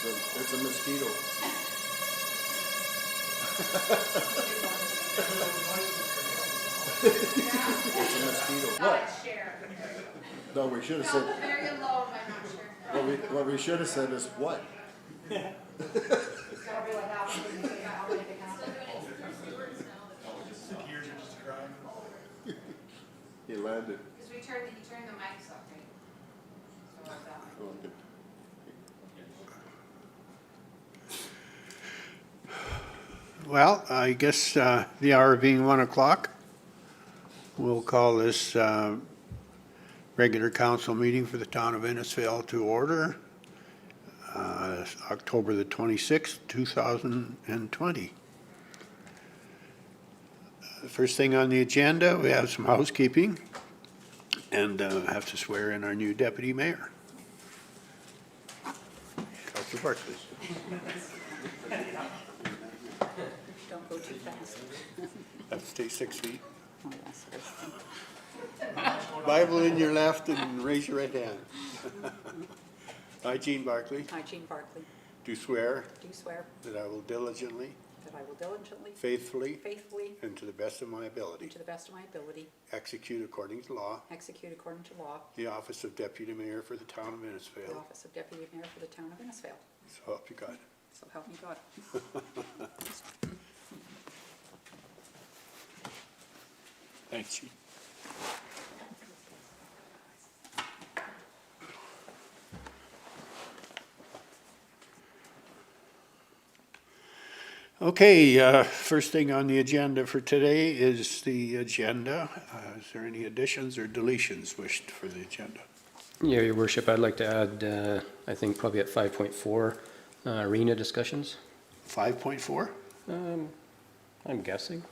It's a mosquito. It's a mosquito. What? No, we should have said. Very low, but not sure. What we should have said is what? He landed. Because he turned the mics up, right? So like that. Oh, good. Well, I guess the hour being 1 o'clock, we'll call this regular council meeting for the town of Innisfail to order. October the 26th, 2020. The first thing on the agenda, we have some housekeeping and have to swear in our new deputy mayor. Councilor Barkley. Don't go too fast. Have to stay 6 feet. Oh, yes. Bible in your left and raise your right hand. I, Gene Barkley, I, Jean Barkley, do swear do swear that I will diligently, that I will diligently, faithfully, faithfully, and to the best of my and ability, to the best of my ability, execute according to law execute according to law the office of deputy mayor for the town of the Innisfail. office of deputy mayor for the town of Innisfail. So help you God. So help me God. Thanks, Gene. Okay, first thing on the agenda for today is the agenda. Is there any additions or deletions wished for the agenda? Yeah, Your Worship, I'd like to add, I think probably at 5.4, arena discussions. 5.4? I'm guessing.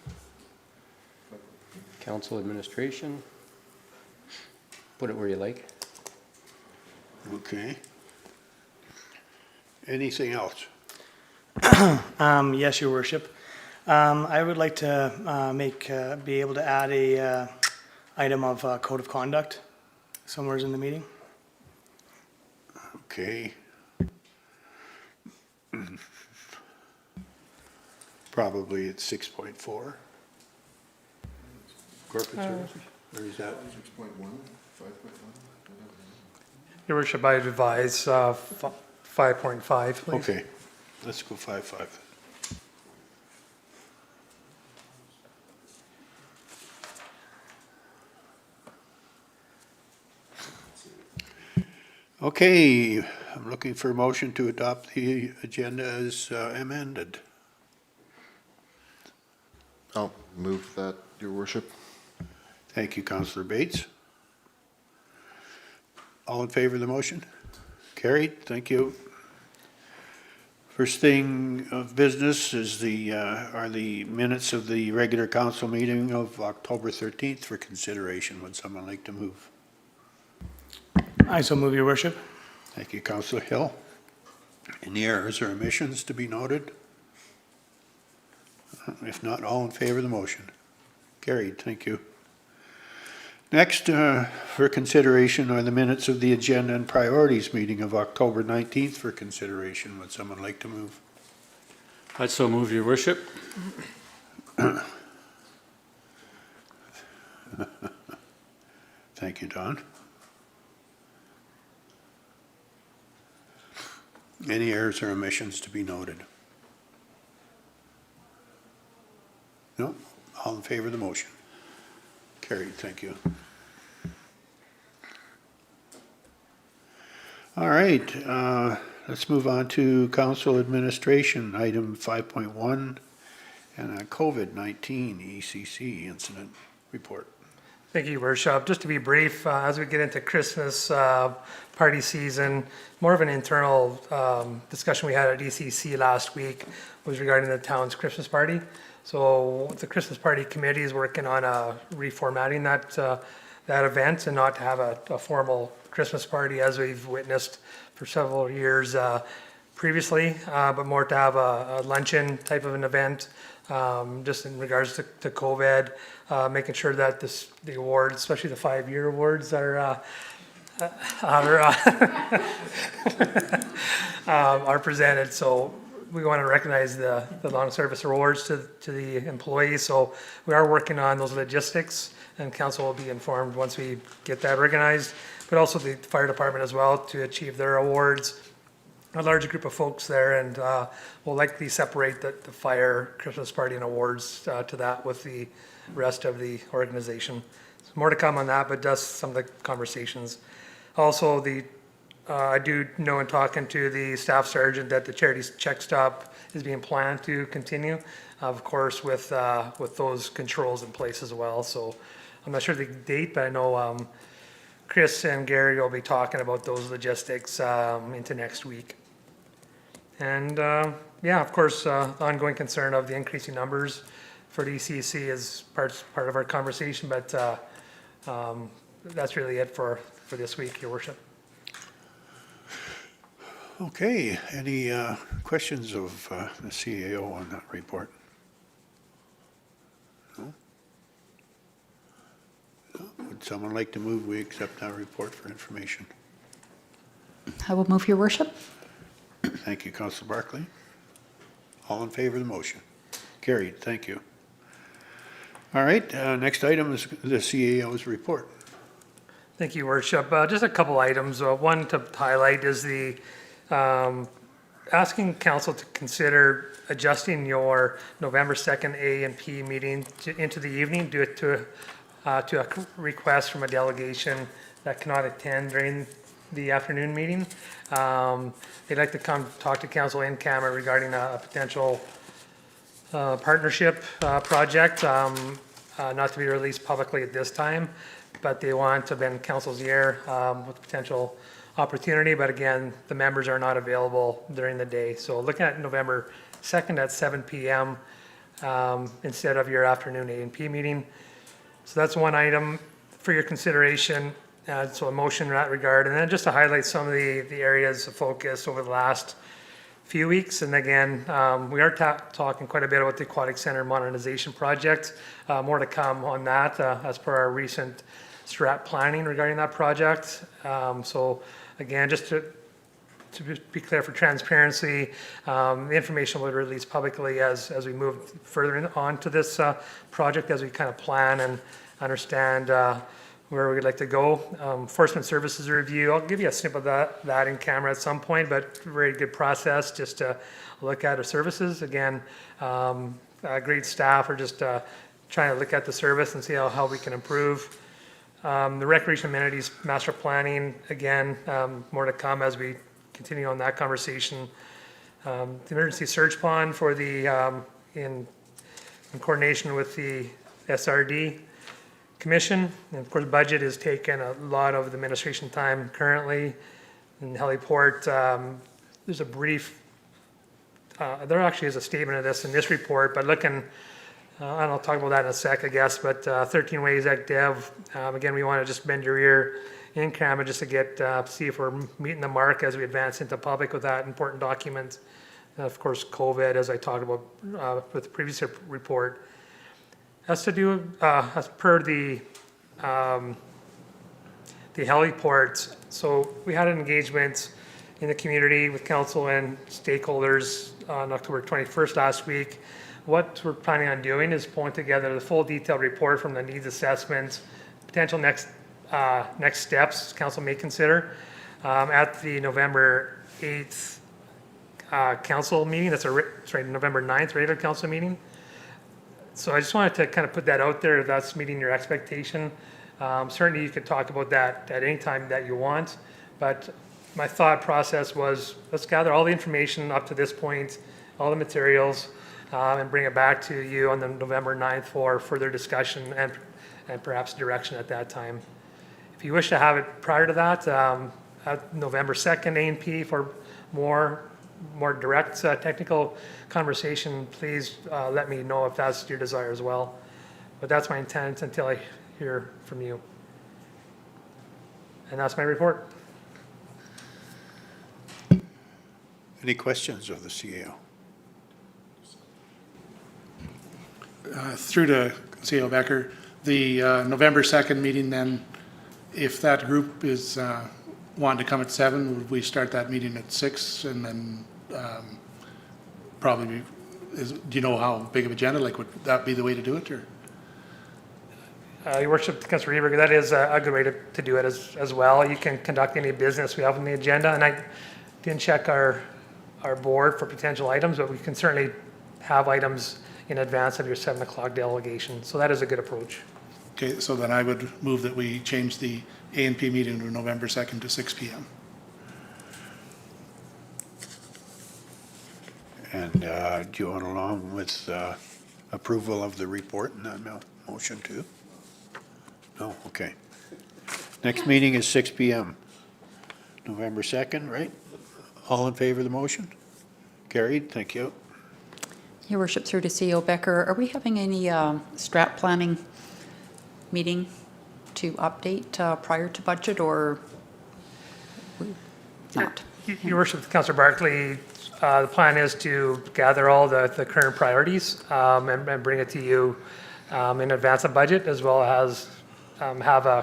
Council administration. Put it where you like. Okay. Anything else? Yes, Your Worship. I would like to be able to add a item of code of conduct somewhere in the meeting. Okay. Probably at 6.4. Corporate services, or is that? 6.1, 5.1? Your Worship, I advise 5.5, please. Okay, let's go 5.5. Okay, I'm looking for a motion to adopt the agenda as amended. I'll move that, Your Worship. Thank you, Councillor Bates. All in favor of the motion? Carried, thank you. First thing of business is are the minutes of the regular council meeting of October 13th for consideration. Would someone like to move? I so move, Your Worship. Thank you, Councillor Hill. Any errors or omissions to be noted? If not, all in favor of the motion? Carried, thank you. Next, for consideration are the minutes of the agenda and priorities meeting of October 19th for consideration. Would someone like to move? I'd so move, Your Worship. Thank you, Don. Any errors or omissions to be noted? No? All in favor of the motion? Carried, thank you. All right, let's move on to council administration, item 5.1, and a COVID-19 ECC incident report. Thank you, Your Worship. Just to be brief, as we get into Christmas party season, more of an internal discussion we had at ECC last week was regarding the town's Christmas party. So the Christmas party committee is working on reformatting that event and not to have a formal Christmas party as we've witnessed for several years previously, but more to have a luncheon type of an event, just in regards to COVID, making sure that the awards, especially the 5-year awards, are are presented. So we want to recognize the long service awards to the employees. So we are working on those logistics, and council will be informed once we get that organized, but also the fire department as well to achieve their awards. A large group of folks there, and we'll likely separate the fire Christmas party and awards to that with the rest of the organization. So more to come on that, but just some of the conversations. Also, I do know in talking to the staff sergeant that the charities check stop is being planned to continue, of course, with those controls in place as well. So I'm not sure the date, but I know Chris and Gary will be talking about those logistics into next week. And yeah, of course, the ongoing concern of the increasing numbers for the ECC is part of our conversation, but that's really it for this week, Your Worship. Okay, any questions of the CAO on that report? No? No? Would someone like to move we accept that report for information? I will move, Your Worship. Thank you, Councillor Barclay. All in favor of the motion? Carried, thank you. All right, next item is the CAO's report. Thank you, Worship. Just a couple items. One to highlight is the asking council to consider adjusting your November 2nd A and P meeting into the evening due to a request from a delegation that cannot attend during the afternoon meeting. They'd like to come talk to council in camera regarding a potential partnership project, not to be released publicly at this time, but they want to bend council's ear with potential opportunity. But again, the members are not available during the day. So looking at November 2nd at 7 p.m. Instead of your afternoon A&P meeting. So that's one item for your consideration. So a motion in that regard. And then just to highlight some of the areas of focus over the last few weeks. And again, we are talking quite a bit about the Aquatic Center modernization project. More to come on that as per our recent strat planning regarding that project. So again, just to be clear for transparency, the information will be released publicly as we move further on to this project, as we kind of plan and understand where we'd like to go. Enforcement services review, I'll give you a snip of that in camera at some point, but very good process just to look at our services. Again, great staff are just trying to look at the service and see how we can improve. The recreation amenities master planning, again, more to come as we continue on that conversation. The emergency search bond for the, in coordination with the SRD Commission, and of course budget has taken a lot of the administration time currently. In heliport, there's a brief, there actually is a statement of this in this report, but looking, and I'll talk about that in a sec, I guess, but 13 ways act dev, again, we want to just bend your ear in camera just to get, see if we're meeting the mark as we advance into public with that important document. Of course, COVID, as I talked about with the previous report, has to do, as per the heliports. So we had an engagement in the community with council and stakeholders on October 21st last week. What we're planning on doing is pulling together the full detailed report from the needs assessment, potential next steps council may consider at the November 8th council meeting. That's November 9th regular council meeting. So I just wanted to kind of put that out there if that's meeting your expectation. Certainly you could talk about that at any time that you want, but my thought process was let's gather all the information up to this point, all the materials, and bring it back to you on the November 9th for further discussion and perhaps direction at that time. If you wish to have it prior to that, at November 2nd A&P for more direct technical conversation, please let me know if that's your desire as well. But that's my intent until I hear from you. And that's my report. Any questions of the CAO? Through to CEO Becker, the November 2nd meeting then if that group is wanting to come at 7, would we start that meeting at 6 and then probably, do you know how big of agenda, like would that be the way to do it or? Your worship, Councillor Reber, that is a good way to do it as well. You can conduct any business we have on the agenda, and I didn't check our board for potential items, but we can certainly have items in advance of your 7 o'clock delegation. So that is a good approach. Okay, so then I would move that we change the A&P meeting to November 2nd to 6 p.m. And do you want along with approval of the report in that motion too? No, okay. Next meeting is 6 p.m. November 2nd, right? All in favor of the motion? Carried, thank you. Your worship, through to CEO Becker, are we having any strat planning meeting to update prior to budget or not? Your worship, Councillor Barkley, the plan is to gather all the current priorities and bring it to you in advance of budget, as well as have a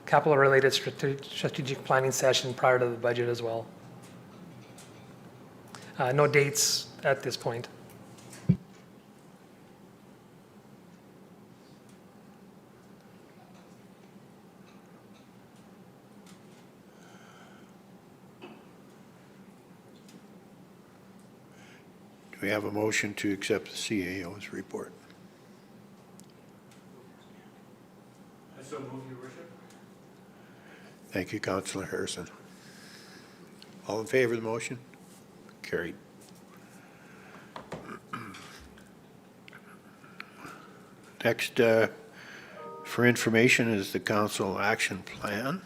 capital-related strategic planning session prior to the budget as well. No dates at this point. Do we have a motion to accept the CAO's report? I so move, your worship. Thank you, Councillor Harrison. All in favor of the motion? Carried. Next, for information is the council action plan.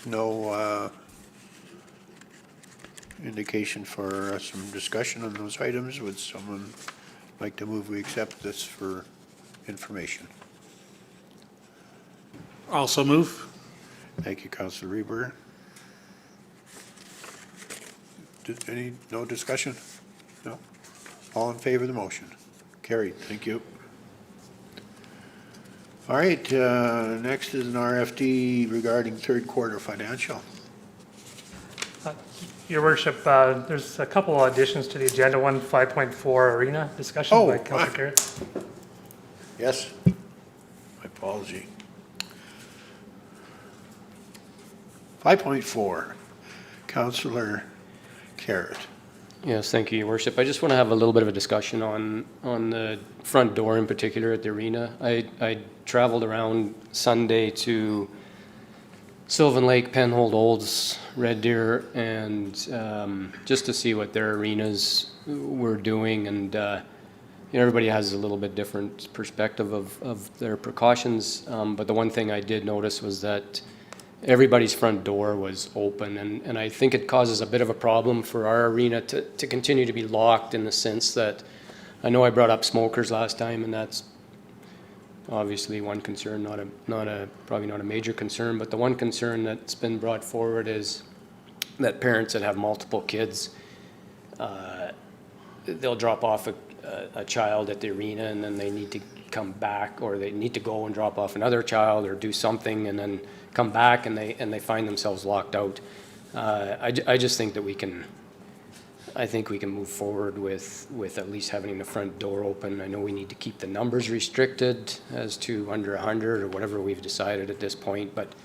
No indication for some discussion on those items. Would someone like to move we accept this for information? Also move. Thank you, Councillor Reber. No discussion? No? All in favor of the motion? Carried, thank you. All right, next is an RFD regarding third quarter financial. Your worship, there's a couple of additions to the agenda. One, 5.4 arena discussion Oh, by Councillor Garrett. Yes, my apology. 5.4, Councillor Carrot. Yes, thank you, Your Worship. I just want to have a little bit of a discussion on the front door in particular at the arena. I traveled around Sunday to Sylvan Lake, Penhold Olds, Red Deer, and just to see what their arenas were doing. And you know, everybody has a little bit different perspective of their precautions. But the one thing I did notice was that everybody's front door was open, and I think it causes a bit of a problem for our arena to continue to be locked, in the sense that I know I brought up smokers last time, and that's obviously one concern, probably not a major concern, but the one concern that's been brought forward is that parents that have multiple kids, they'll drop off a child at the arena, and then they need to come back, or they need to go and drop off another child or do something, and then come back and they find themselves locked out. I just think that I think we can move forward with at least having the front door open. I know we need to keep the numbers restricted as to under 100 or whatever we've decided at this point, but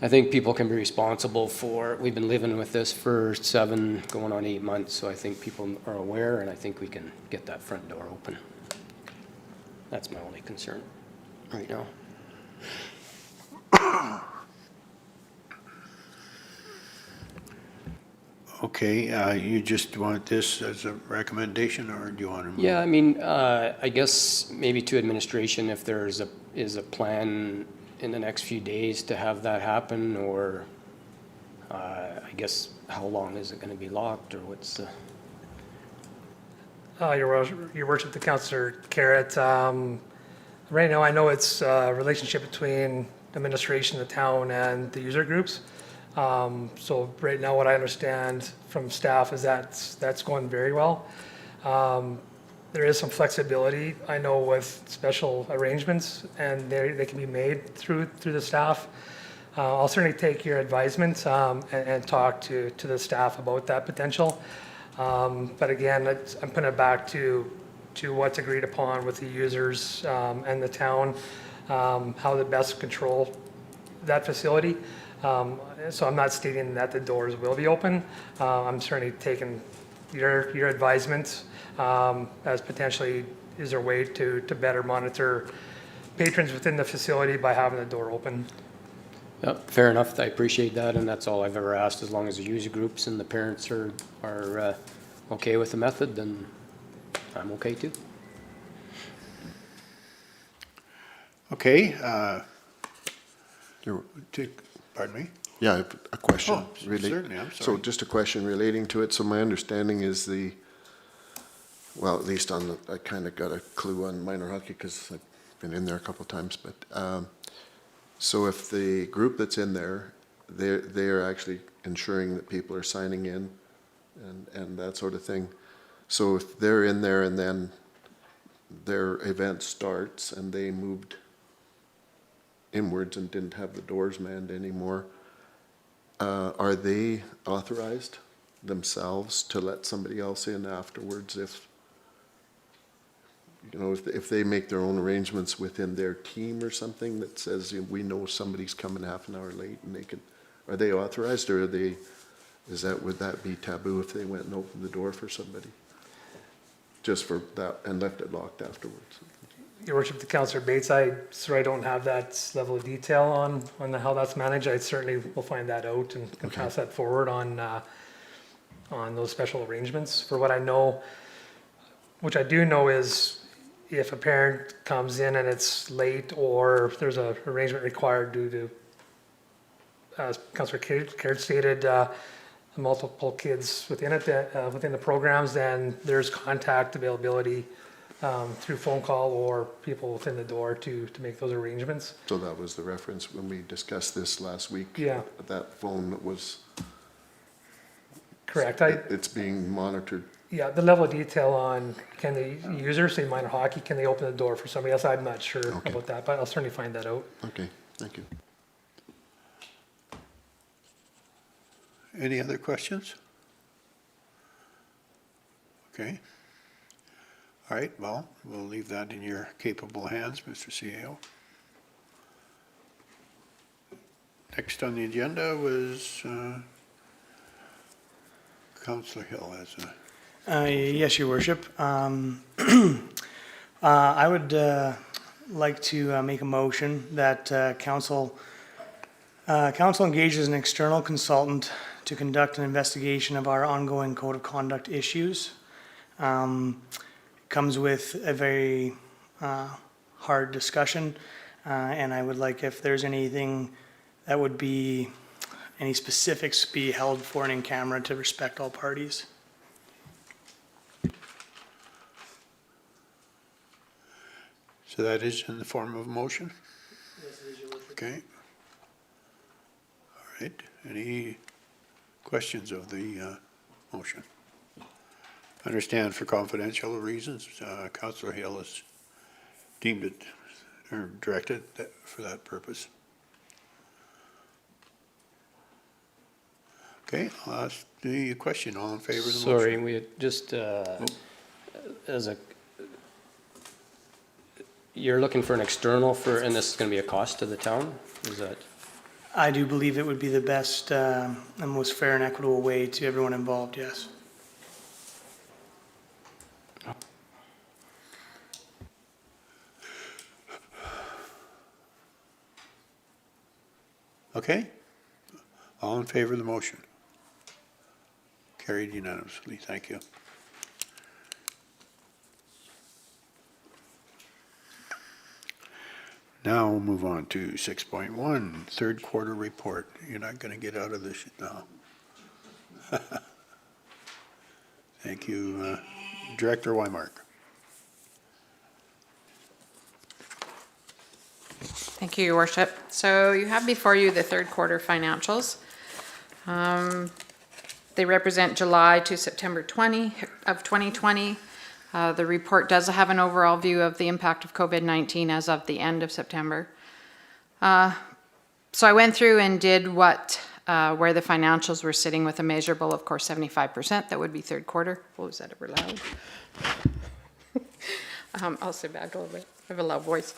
I think people can be responsible for, we've been living with this for 7 going on 8 months, so I think people are aware, and I think we can get that front door open. That's my only concern right now. Okay, you just want this as a recommendation, or do you want to move? Yeah, I mean, I guess maybe to administration, if there's is a plan in the next few days to have that happen, or I guess, how long is it gonna be locked, or what's the? Your worship, the Councillor Carrot, right now I know it's a relationship between administration, the town, and the user groups. So right now, what I understand from staff is that's going very well. There is some flexibility, I know, with special arrangements, and they can be made through the staff. I'll certainly take your advisement and talk to the staff about that potential. But again, I'm putting it back to what's agreed upon with the users and the town, how to best control that facility. So I'm not stating that the doors will be open. I'm certainly taking your advisement as potentially, is there a way to better monitor patrons within the facility by having the door open? Yep, fair enough, I appreciate that, and that's all I've ever asked. As long as the user groups and the parents are okay with the method, then I'm okay too. Okay, There- pardon me? Yeah, I have a question. Oh, relate- certainly, I'm So sorry. just a question relating to it. So my understanding is well, at least I kind of got a clue on minor hockey because I've been in there a couple of times, but, so if the group that's in there, they're actually ensuring that people are signing in and that sort of thing. So if they're in there and then their event starts and they moved inwards and didn't have the doors manned anymore, are they authorized themselves to let somebody else in afterwards if, you know, if they make their own arrangements within their team or something that says, we know somebody's coming half an hour late, and are they authorized, or would that be taboo if they went and opened the door for somebody? Just for that, and left it locked afterwards? Your worship, the Councillor Bates, I don't have that level of detail on how that's managed. I certainly will find that out and can pass that forward on those special arrangements. For what I know, which I do know, is if a parent comes in and it's late, or if there's a arrangement required due to, as Councillor Carrot stated, multiple kids within the programs, then there's contact availability through phone call or people within the door to make those arrangements. So that was the reference when we discussed this last week? Yeah. That phone was, Correct. it's being monitored. Yeah, the level of detail on, can the user, say minor hockey, can they open the door for somebody else? I'm not sure Okay. about that, but I'll certainly find that out. Okay, thank you. Any other questions? Okay. All right, well, we'll leave that in your capable hands, Mr. CEO. Next on the agenda was Councillor Hill as a... Yes, your worship. I would like to make a motion that council engages an external consultant to conduct an investigation of our ongoing code of conduct issues. Comes with a very hard discussion, and I would like, if there's anything that would be, any specifics be held for and in camera to respect all parties. So that is in the form of a motion? Yes, it is, your worship. Okay. All right, any questions of the motion? I understand for confidential reasons, Councillor Hill has deemed it or directed that for that purpose. Okay, I'll ask the question. All in favor of the motion? Sorry, we had just, you're looking for an external and this is gonna be a cost to the town? Is that? I do believe it would be the best and most fair and equitable way to everyone involved, yes. Okay, all in favor of the motion? Carried unanimously, thank you. Now we'll move on to 6.1, third quarter report. You're not going to get out of this now. Thank you, Director Weimark. Thank you, Your Worship. So you have before you the third quarter financials. They represent July to September 2020. The report does have an overall view of the impact of COVID-19 as of the end of September. So I went through and did where the financials were sitting with a measurable, of course, 75%. That would be third quarter. Oh, is that ever loud? I'll sit back a little bit. I have a loud voice.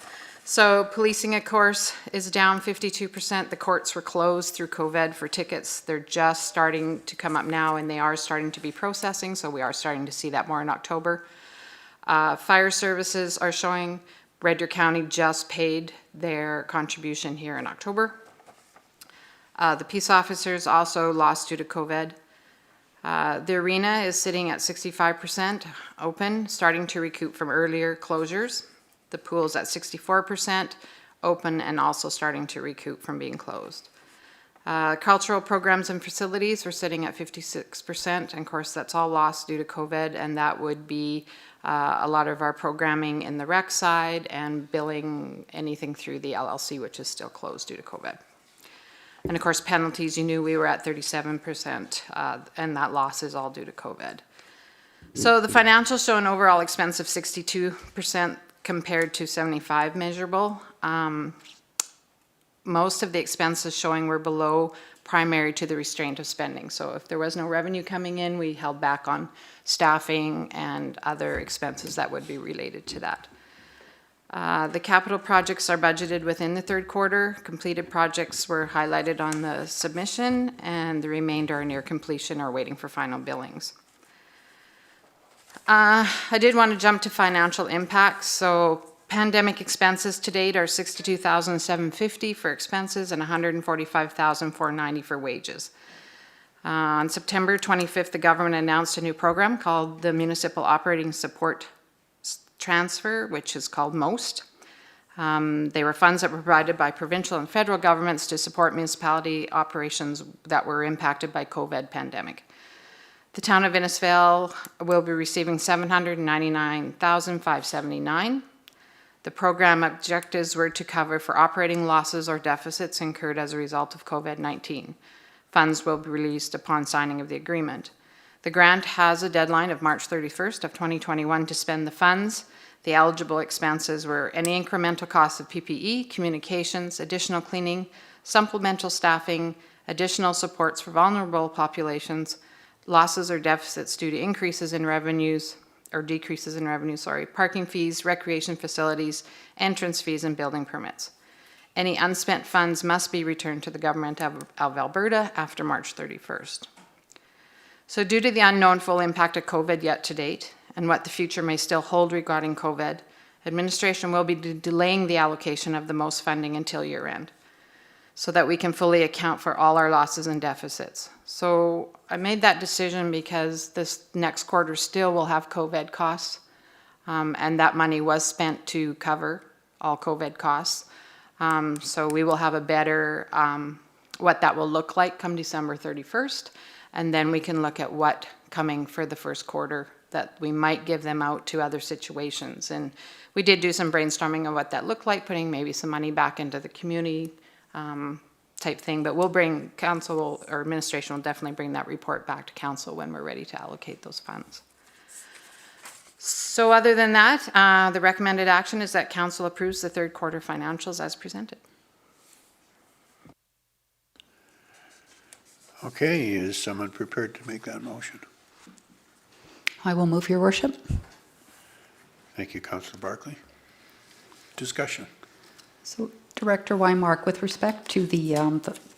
So policing, of course, is down 52%. The courts were closed through COVID for tickets. They're just starting to come up now, and they are starting to be processing, so we are starting to see that more in October. Fire services are showing Red Deer County just paid their contribution here in October. The peace officers also lost due to COVID. The arena is sitting at 65% open, starting to recoup from earlier closures. The pool's at 64% open and also starting to recoup from being closed. Cultural programs and facilities were sitting at 56%, and of course that's all lost due to COVID, and that would be a lot of our programming in the rec side and billing anything through the LLC, which is still closed due to COVID. And of course penalties, you knew we were at 37%, and that loss is all due to COVID. So the financials show an overall expense of 62% compared to 75 measurable. Most of the expenses showing were below primary to the restraint of spending. So if there was no revenue coming in, we held back on staffing and other expenses that would be related to that. The capital projects are budgeted within the third quarter. Completed projects were highlighted on the submission, and the remainder are near completion or waiting for final billings. I did want to jump to financial impacts. So pandemic expenses to date are $62,750 for expenses and $145,490 for wages. On September 25th, the government announced a new program called the Municipal Operating Support Transfer, which is called MOST. They were funds that were provided by provincial and federal governments to support municipality operations that were impacted by COVID pandemic. The town of Innisfail will be receiving $799,579. The program objectives were to cover for operating losses or deficits incurred as a result of COVID-19. Funds will be released upon signing of the agreement. The grant has a deadline of March 31st of 2021 to spend the funds. The eligible expenses were any incremental costs of PPE, communications, additional cleaning, supplemental staffing, additional supports for vulnerable populations, losses or deficits due to increases in revenues or decreases in revenue, parking fees, recreation facilities, entrance fees, and building permits. Any unspent funds must be returned to the government of Alberta after March 31st. So due to the unknown full impact of COVID yet to date, and what the future may still hold regarding COVID, administration will be delaying the allocation of the most funding until year end, so that we can fully account for all our losses and deficits. So I made that decision because this next quarter still will have COVID costs, and that money was spent to cover all COVID costs. So we will have a better, what that will look like come December 31st, and then we can look at what coming for the first quarter that we might give them out to other situations. And we did do some brainstorming of what that looked like, putting maybe some money back into the community type thing, but we'll bring council or administration will definitely bring that report back to council when we're ready to allocate those funds. So other than that, the recommended action is that council approves the third quarter financials as presented. Okay, is someone prepared to make that motion? I will move, Your Worship. Thank you, Councillor Barclay. Discussion. So Director Weimark, with respect to the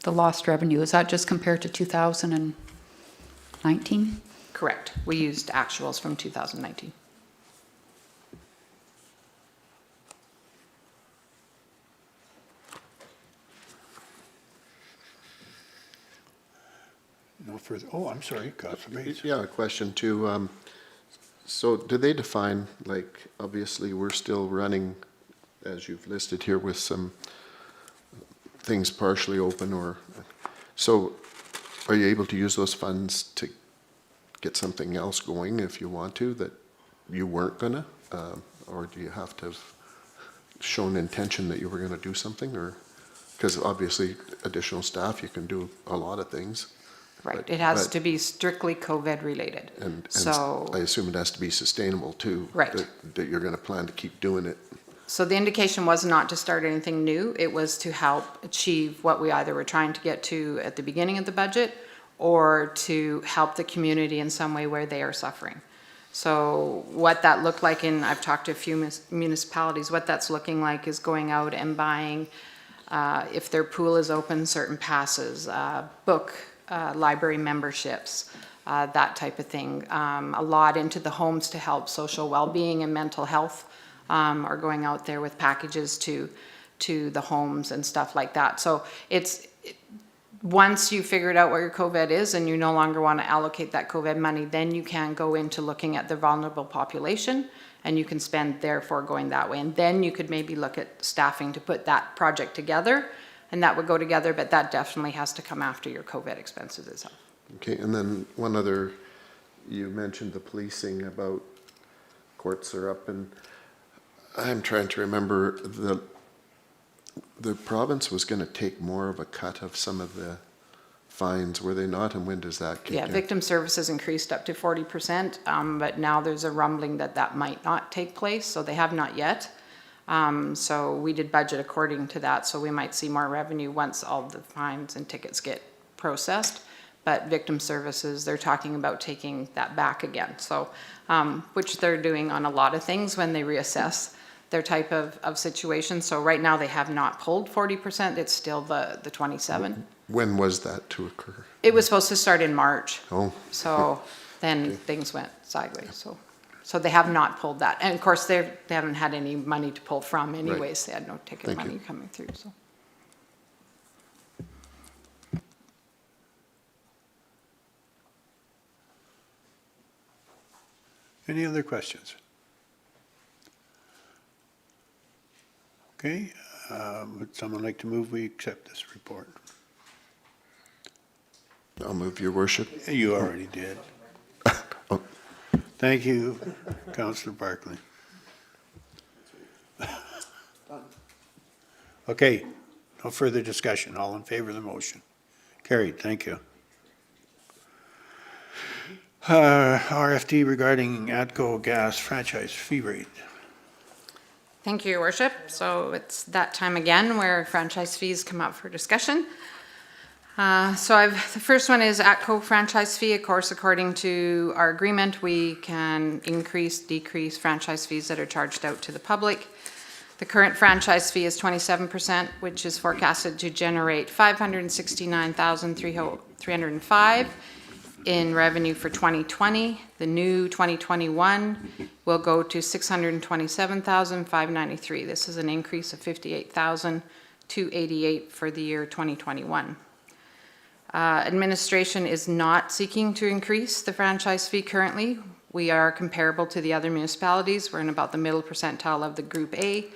lost revenue, is that just compared to 2019? Correct. We used actuals from 2019. No further, oh, I'm sorry, Councillor Bates. Yeah, a question too. So do they define, like, obviously we're still running as you've listed here, with some things partially open or, so are you able to use those funds to get something else going if you want to that you weren't gonna? Or do you have to have shown intention that you were gonna do something, or, because obviously additional staff, you can do a lot of things. Right, But- it has but- to be strictly COVID related. And So, I assume it has to be sustainable too. Right. That you're gonna plan to keep doing it. so the indication was not to start anything new. It was to help achieve what we either were trying to get to at the beginning of the budget or to help the community in some way where they are suffering. So what that looked like, and I've talked to a few municipalities, what that's looking like is going out and buying, if their pool is open, certain passes, book, library memberships, that type of thing. A lot into the homes to help social well-being and mental health, are going out there with packages to the homes and stuff like that. So once you figured out what your COVID is and you no longer want to allocate that COVID money, then you can go into looking at the vulnerable population, and you can spend therefore going that way. And then you could maybe look at staffing to put that project together, and that would go together, but that definitely has to come after your COVID expenses itself. Okay, and then one other, you mentioned the policing about courts are up, and I'm trying to remember, the province was gonna take more of a cut of some of the fines, were they not? And when does that kick Yeah, in? victim services increased up to 40%, but now there's a rumbling that that might not take place, so they have not yet. So we did budget according to that, so we might see more revenue once all the fines and tickets get processed. But victim services, they're talking about taking that back again, so, which they're doing on a lot of things when they reassess their type of situation. So right now, they have not pulled 40%, it's still the 27. When was that to occur? It was supposed to start in March. Oh. So then things went sideways, so they have not pulled that. And of course, they haven't had any money to pull from anyways, they had no ticket Thank you. money coming through, so. Any other questions? Okay, would someone like to move we accept this report? I'll move, your worship. You already did. Oh. Thank you, Councillor Barkley. Okay, no further discussion. All in favor of the motion? Carried, thank you. RFD regarding ATCO gas franchise fee rate. Thank you, Your Worship. So it's that time again where franchise fees come up for discussion. The first one is ATCO franchise fee. Of course, according to our agreement, we can increase, decrease franchise fees that are charged out to the public. The current franchise fee is 27%, which is forecasted to generate $569,305 in revenue for 2020. The new 2021 will go to $627,593. This is an increase of $58,288 for the year 2021. Administration is not seeking to increase the franchise fee currently. We are comparable to the other municipalities. We're in about the middle percentile of the Group A.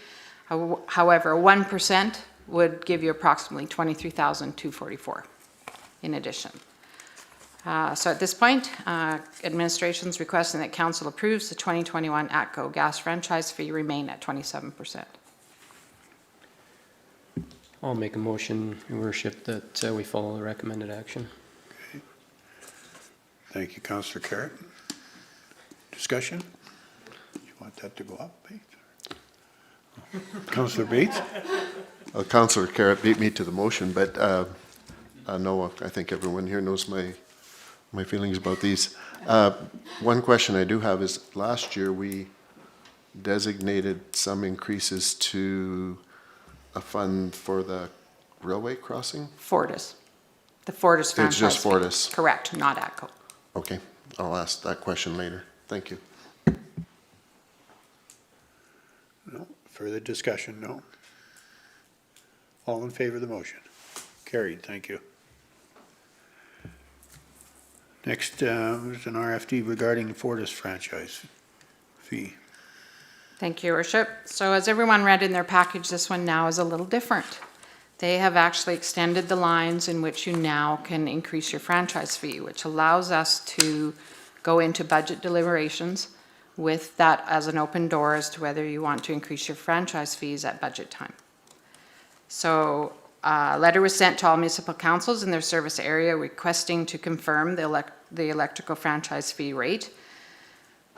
However, 1% would give you approximately $23,244 in addition. So at this point, administration's requesting that council approves the 2021 ATCO gas franchise fee remain at 27%. I'll make a motion, Your Worship, that we follow the recommended action. Okay. Thank you, Councillor Carrott. Discussion? You want that to go up, Bates? Councillor Bates? Well, Councillor Carrott beat me to the motion, but no, I think everyone here knows my feelings about these. One question I do have is, last year we designated some increases to a fund for the railway crossing? Fortis. The Fortis franchise It's just fee. Fortis. Correct, not ATCO. Okay, I'll ask that question later. Thank you. No. Further discussion? No. All in favor of the motion? Carried, thank you. Next is an RFD regarding the Fortis franchise fee. Thank you, Your Worship. So as everyone read in their package, this one now is a little different. They have actually extended the lines in which you now can increase your franchise fee, which allows us to go into budget deliberations with that as an open door as to whether you want to increase your franchise fees at budget time. So a letter was sent to all municipal councils in their service area requesting to confirm the electrical franchise fee rate.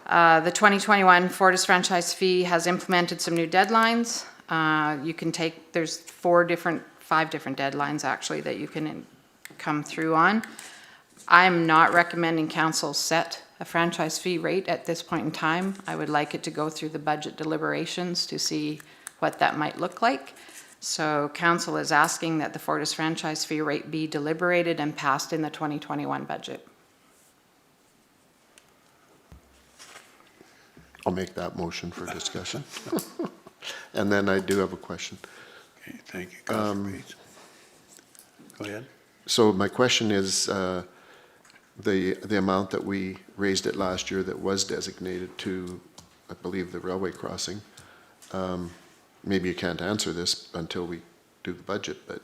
The 2021 Fortis franchise fee has implemented some new deadlines. You can take, there's 5 different deadlines actually that you can come through on. I'm not recommending council set a franchise fee rate at this point in time. I would like it to go through the budget deliberations to see what that might look like. So council is asking that the Fortis franchise fee rate be deliberated and passed in the 2021 budget. I'll make that motion for discussion. And then I do have a question. Okay, thank you, Councillor Bates. Go ahead. So my question is, the amount that we raised it last year that was designated to, I believe, the railway crossing, maybe you can't answer this until we do the budget, but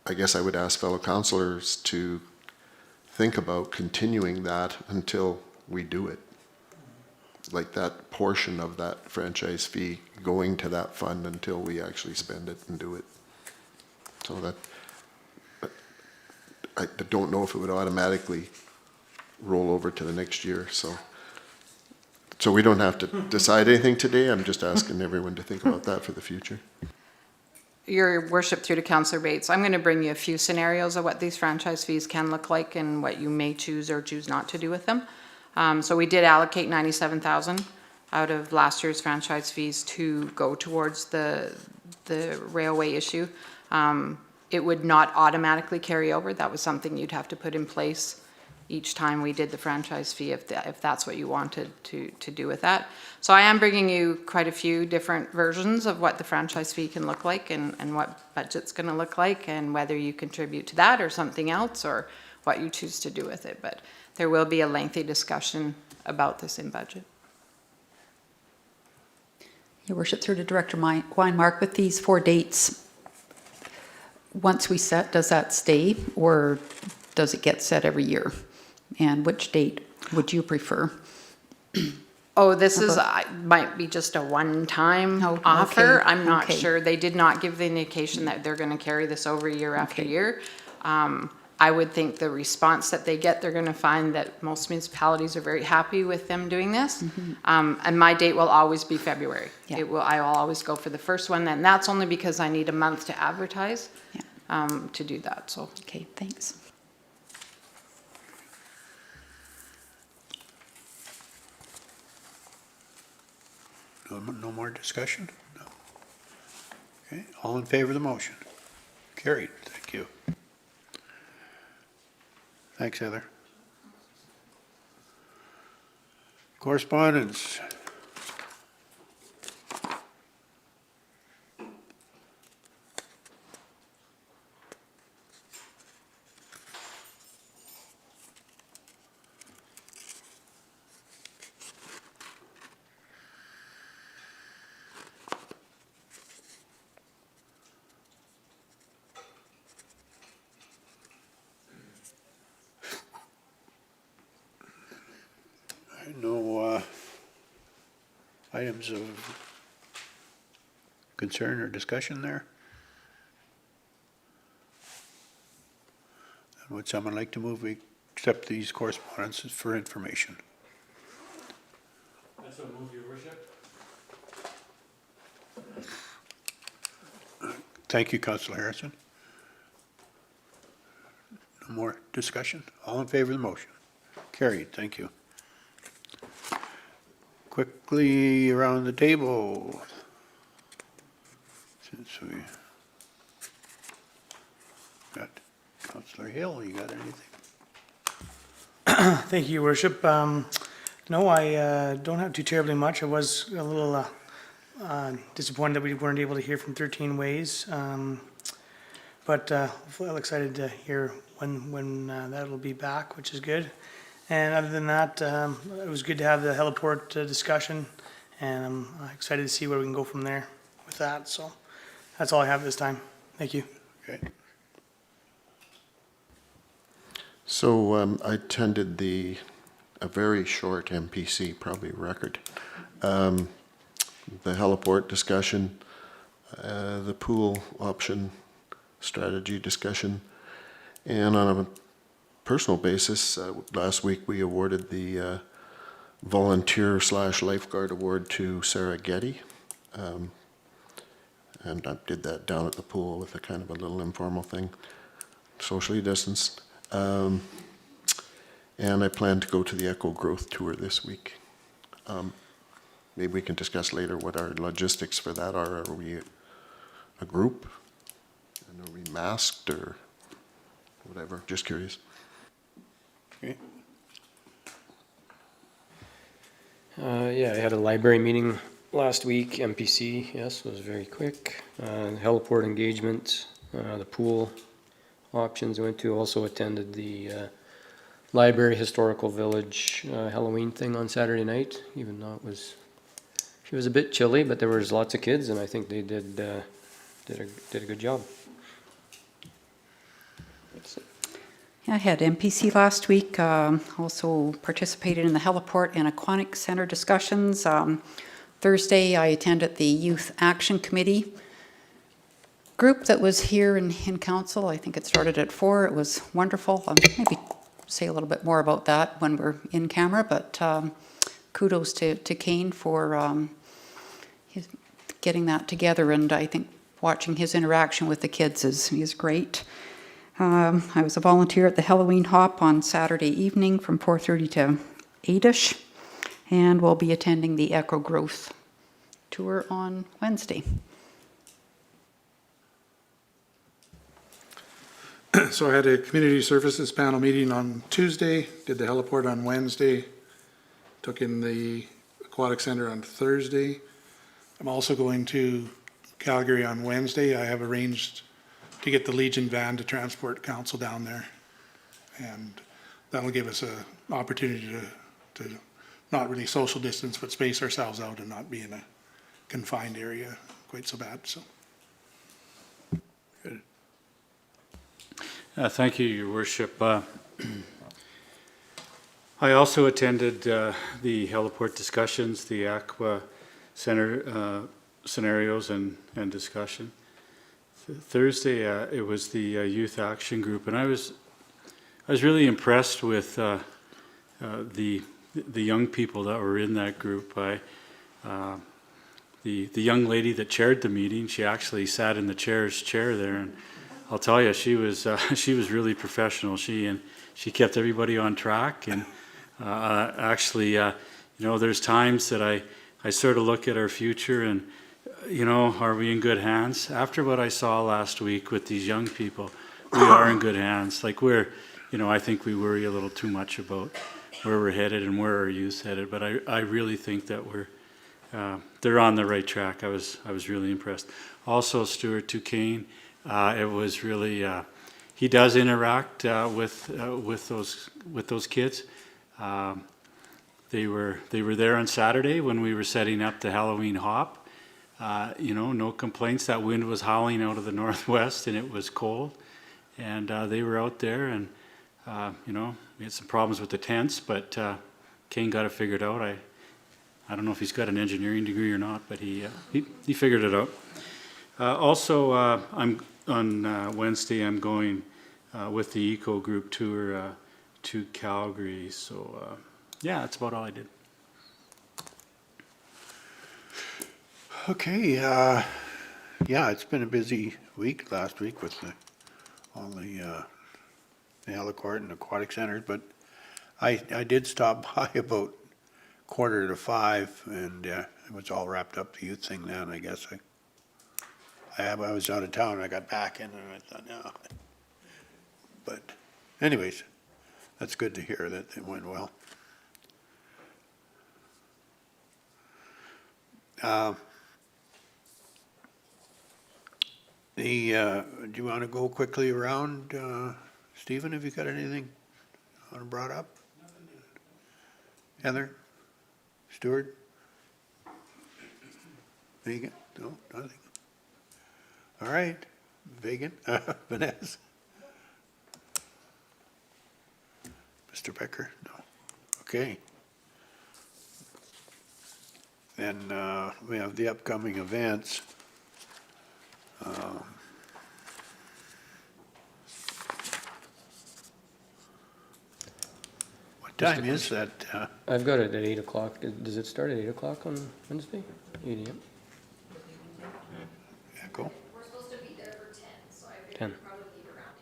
I guess I would ask fellow councillors to think about continuing that until we do it. Like that portion of that franchise fee going to that fund until we actually spend it and do it. So that, I don't know if it would automatically roll over to the next year, so we don't have to decide anything today. I'm just asking everyone to think about that for the future. Your Worship, through to Councillor Bates, I'm going to bring you a few scenarios of what these franchise fees can look like and what you may choose or choose not to do with them. So we did allocate 97,000 out of last year's franchise fees to go towards the railway issue. It would not automatically carry over. That was something you'd have to put in place each time we did the franchise fee if that's what you wanted to do with that. So I am bringing you quite a few different versions of what the franchise fee can look like and what budget's going to look like and whether you contribute to that or something else or what you choose to do with it. But there will be a lengthy discussion about this in budget. Your Worship, through to Director Weinmark, with these 4 dates, once we set, does that stay or does it get set every year? And which date would you prefer? Oh, this is, might be just a one-time offer. I'm not sure. They did not give the indication that they're going to carry this over year after year. I would think the response that they get, they're going to find that most municipalities are very happy with them doing this. And my date will always be February. Yeah. I will always go for the first one, and that's only because I need a month to advertise to do that. So. Okay, thanks. No more discussion? No. Okay, all in favor of the motion? Carried, thank you. Thanks, Heather. Correspondence. No items of concern or discussion there? And would someone like to move we accept these correspondences for information? I so move, Your Worship. Thank you, Councillor Harrison. No more discussion? All in favor of the motion? Carried, thank you. Quickly around the table. Since we got Councillor Hill, you got anything? Thank you, Your Worship. No, I don't have too terribly much. I was a little disappointed that we weren't able to hear from 13 Ways. But I'm excited to hear when that'll be back, which is good. And other than that, it was good to have the heliport discussion and I'm excited to see where we can go from there with that. So that's all I have this time. Thank you. Okay. So I attended a very short MPC, probably record. The heliport discussion, the pool option strategy discussion, and on a personal basis, last week we awarded the volunteer/lifeguard award to Sarah Getty. And I did that down at the pool with a kind of a little informal thing, socially distanced. And I plan to go to the Echo Growth Tour this week. Maybe we can discuss later what our logistics for that are. Are we a group? And are we masked or whatever? Just curious. Okay. Yeah, I had a library meeting last week, MPC, yes, it was very quick. Heliport engagement, the pool options I went to, also attended the library historical village Halloween thing on Saturday night, even though it was a bit chilly, but there was lots of kids and I think they did a good job. That's it. I had MPC last week, also participated in the heliport and aquatic center discussions. Thursday, I attended the Youth Action Committee group that was here in council. I think it started at 4. It was wonderful. Maybe say a little bit more about that when we're in camera, but kudos to Kane for getting that together, and I think watching his interaction with the kids is great. I was a volunteer at the Halloween Hop on Saturday evening from 4:30 to 8ish, and we'll be attending the Echo Growth Tour on Wednesday. So I had a community services panel meeting on Tuesday, did the heliport on Wednesday, took in the aquatic center on Thursday. I'm also going to Calgary on Wednesday. I have arranged to get the Legion van to transport council down there. And that'll give us an opportunity to not really social distance, but space ourselves out and not be in a confined area quite so bad, so. Good. Thank you, Your Worship. I also attended the heliport discussions, the Aqua Center scenarios and discussion. Thursday, it was the Youth Action Group, and I was really impressed with the young people that were in that group. The young lady that chaired the meeting, she actually sat in the chair there, and I'll tell you, she was really professional. She kept everybody on track, and actually, there's times that I sort of look at our future and, are we in good hands? After what I saw last week with these young people, we are in good hands. Like I think we worry a little too much about where we're headed and where our youth's headed, but I really think that they're on the right track. I was really impressed. Also, Stuart Duquesne, it was really, he does interact with those kids. They were there on Saturday when we were setting up the Halloween Hop. No complaints. That wind was howling out of the northwest and it was cold. And they were out there and, we had some problems with the tents, but Kane got it figured out. I don't know if he's got an engineering degree or not, but he figured it out. Also, I'm on Wednesday, I'm going with the Eco Group tour to Calgary. So, yeah, that's about all I did. Okay, yeah, it's been a busy week last week with all the heliport and aquatic centers, but I did stop by about 4:45 and it was all wrapped up, the youth thing then, I guess. I was out of town and I got back in and I thought, no. But anyways, that's good to hear that it went well. Do you want to go quickly around, Stephen, have you got anything you want to brought up? Heather? Stuart? Megan? No, nothing. All right, Megan, Vanessa? Mr. Becker? No. Okay. Then we have the upcoming events. What time is that? I've got it at 8 o'clock. Does it start at 8 o'clock on Wednesday? 8 a.m.? Echo? We're supposed to be there for 10, so I figured 10. we'd probably leave around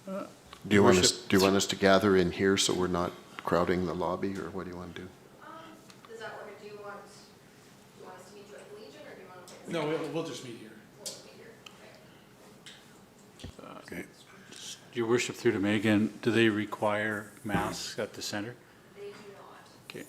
8:30. Do you want us to gather in here so we're not crowding the lobby, or what do you want to do? Does that work? Do you want us to meet you at the Legion, or do you want to? No, we'll just meet here. We'll meet here. Okay. Okay. Your worship, through to Megan, do they require masks at the center? They do not. Okay.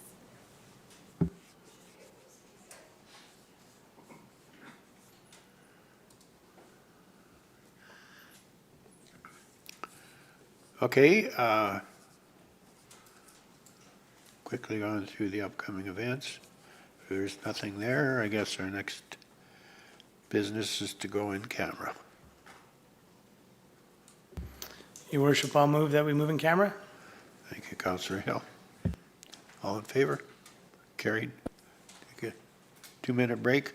Okay, quickly on through the upcoming events. If there's nothing there, I guess our next business is to go in camera. Your worship, I'll move that we move in camera. Thank you, Councillor Hill. All in favor? Carried. Take a 2-minute break.